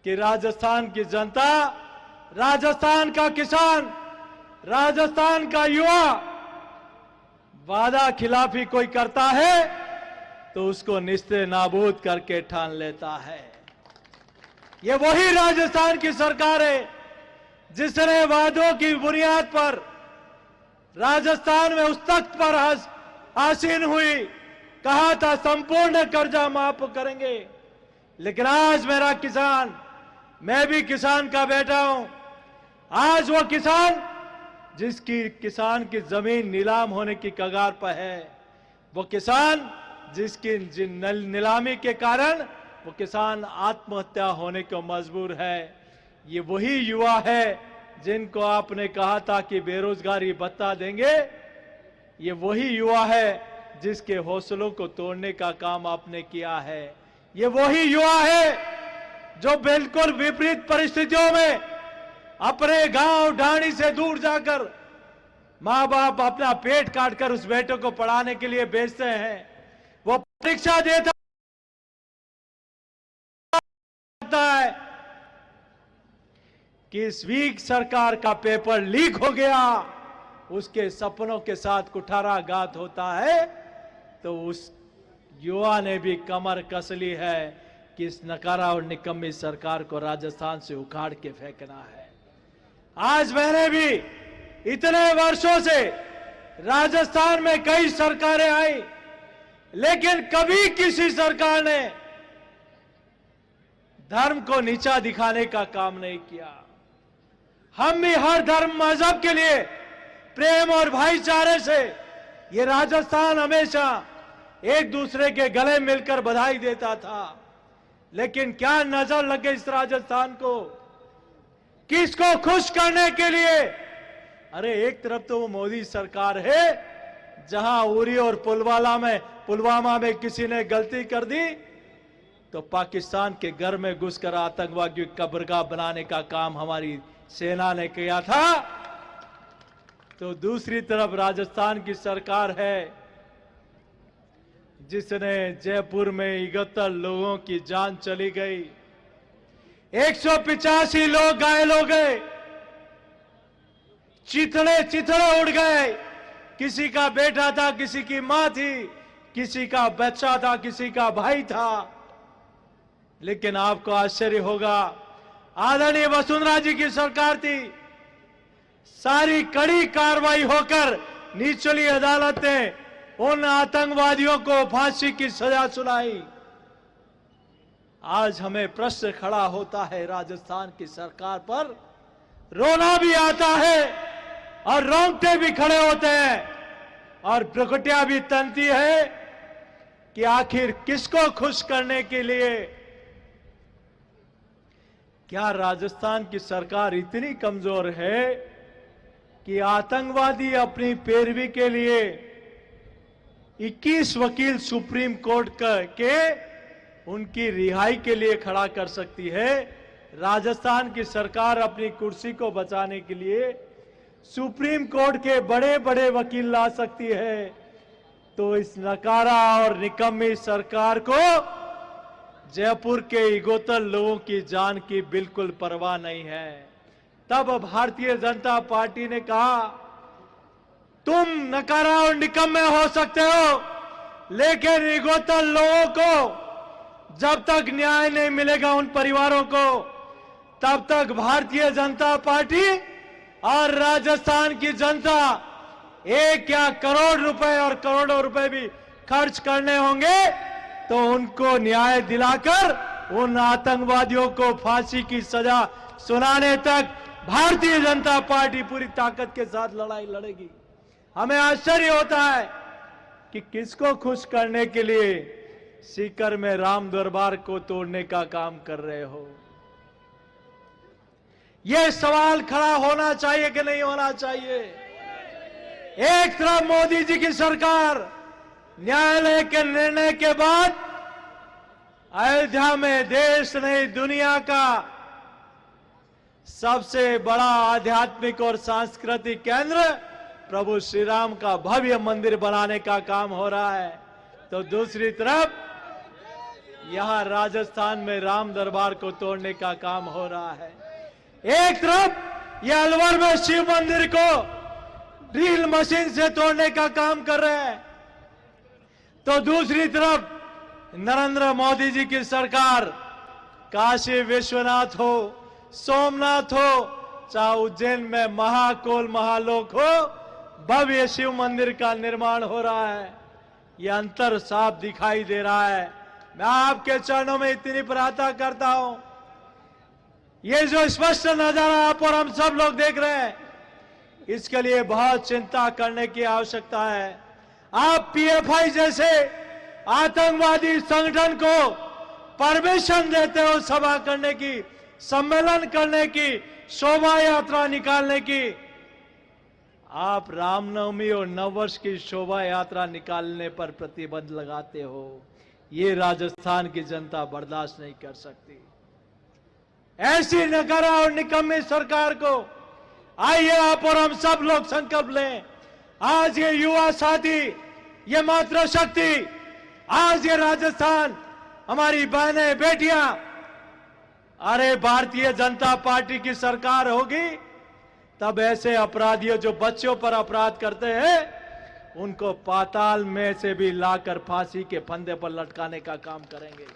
कि राजस्थान की जनता, राजस्थान का किसान, राजस्थान का युवा वादा खिलाफी कोई करता है तो उसको निस्ते नाबूद करके ठान लेता है। ये वही राजस्थान की सरकार है जिसने वादों की बुनियाद पर राजस्थान में उस तख्त पर आसीन हुई, कहा था संपूर्ण कर्जा माफ करेंगे। लेकिन आज मेरा किसान, मैं भी किसान का बेटा हूं, आज वो किसान जिसकी किसान की जमीन नीलाम होने की कगार पर है, वो किसान जिसकी नीलामी के कारण वो किसान आत्महत्या होने को मजबूर है, ये वही युवा है जिनको आपने कहा था कि बेरोजगारी भत्ता देंगे। ये वही युवा है जिसके हौसलों को तोड़ने का काम आपने किया है। ये वही युवा है जो बिल्कुल विपरीत परिस्थितियों में अपने गांव ढाणी से दूर जाकर मां बाप अपना पेट काटकर उस बेटे को पढ़ाने के लिए भेजते हैं। वो परीक्षा देता है कि इस वीक सरकार का पेपर लीक हो गया, उसके सपनों के साथ कुठाराघात होता है, तो उस युवा ने भी कमर कस ली है कि इस नकारा और निकम्मी सरकार को राजस्थान से उखाड़ के फेंकना है। आज मैंने भी इतने वर्षों से राजस्थान में कई सरकारें आई, लेकिन कभी किसी सरकार ने धर्म को नीचा दिखाने का काम नहीं किया। हम भी हर धर्म मजहब के लिए प्रेम और भाईचारे से ये राजस्थान हमेशा एक दूसरे के गले मिलकर बधाई देता था। लेकिन क्या नजर लगे इस राजस्थान को, किसको खुश करने के लिए? अरे एक तरफ तो वो मोदी सरकार है जहां उरी और पुलवामा में किसी ने गलती कर दी तो पाकिस्तान के घर में घुसकर आतंकवादियों की कब्रगाह बनाने का काम हमारी सेना ने किया था, तो दूसरी तरफ राजस्थान की सरकार है जिसने जयपुर में 71 लोगों की जान चली गई, 185 लोग घायल हो गए, चिथड़े उड़ गए। किसी का बेटा था, किसी की मां थी, किसी का बच्चा था, किसी का भाई था। लेकिन आपको आश्चर्य होगा, आदरणीय वसुंधरा जी की सरकार थी, सारी कड़ी कार्रवाई होकर निचली अदालत ने उन आतंकवादियों को फांसी की सजा सुनाई। आज हमें प्रश्न खड़ा होता है, राजस्थान की सरकार पर रोना भी आता है और रोंगटे भी खड़े होते हैं और प्रकृतियां भी तनती है कि आखिर किसको खुश करने के लिए। क्या राजस्थान की सरकार इतनी कमजोर है कि आतंकवादी अपनी पैरवी के लिए 21 वकील सुप्रीम कोर्ट के उनकी रिहाई के लिए खड़ा कर सकती है? राजस्थान की सरकार अपनी कुर्सी को बचाने के लिए सुप्रीम कोर्ट के बड़े बड़े वकील ला सकती है, तो इस नकारा और निकम्मी सरकार को जयपुर के 71 लोगों की जान की बिल्कुल परवाह नहीं है। तब भारतीय जनता पार्टी ने कहा, तुम नकारा और निकम्मे हो सकते हो, लेकिन 71 लोगों को जब तक न्याय नहीं मिलेगा उन परिवारों को, तब तक भारतीय जनता पार्टी और राजस्थान की जनता 1 या करोड़ रुपए और करोड़ों रुपए भी खर्च करने होंगे तो उनको न्याय दिलाकर उन आतंकवादियों को फांसी की सजा सुनाने तक भारतीय जनता पार्टी पूरी ताकत के साथ लड़ाई लड़ेगी। हमें आश्चर्य होता है कि किसको खुश करने के लिए सीकर में राम दरबार को तोड़ने का काम कर रहे हो। यह सवाल खड़ा होना चाहिए कि नहीं होना चाहिए? एक तरफ मोदी जी की सरकार न्यायालय के निर्णय के बाद अयोध्या में देश नहीं दुनिया का सबसे बड़ा आध्यात्मिक और सांस्कृतिक केंद्र प्रभु श्री राम का भव्य मंदिर बनाने का काम हो रहा है, तो दूसरी तरफ यहां राजस्थान में राम दरबार को तोड़ने का काम हो रहा है। एक तरफ ये अलवर में शिव मंदिर को ड्रिल मशीन से तोड़ने का काम कर रहे हैं, तो दूसरी तरफ नरेंद्र मोदी जी की सरकार काशी विश्वनाथ हो, सोमनाथ हो, चाहे उज्जैन में महाकोल महालोक हो, भव्य शिव मंदिर का निर्माण हो रहा है। यह अंतर साफ दिखाई दे रहा है। मैं आपके चरणों में इतनी प्रार्थना करता हूं, ये जो स्पष्ट नजारा आप और हम सब लोग देख रहे हैं, इसके लिए बहुत चिंता करने की आवश्यकता है। आप पीएफआई जैसे आतंकवादी संगठन को परमिशन देते हो सभा करने की, सम्मेलन करने की, शोभा यात्रा निकालने की। आप रामनवमी और नववर्ष की शोभा यात्रा निकालने पर प्रतिबंध लगाते हो। ये राजस्थान की जनता बर्दाश्त नहीं कर सकती। ऐसी नकारा और निकम्मी सरकार को आइए आप और हम सब लोग संकल्प लें। आज ये युवा साथी, ये मातृशक्ति, आज ये राजस्थान, हमारी बहनें बेटियां, अरे भारतीय जनता पार्टी की सरकार होगी तब ऐसे अपराधियों जो बच्चों पर अपराध करते हैं उनको पाताल में से भी लाकर फांसी के फंदे पर लटकाने का काम करेंगे।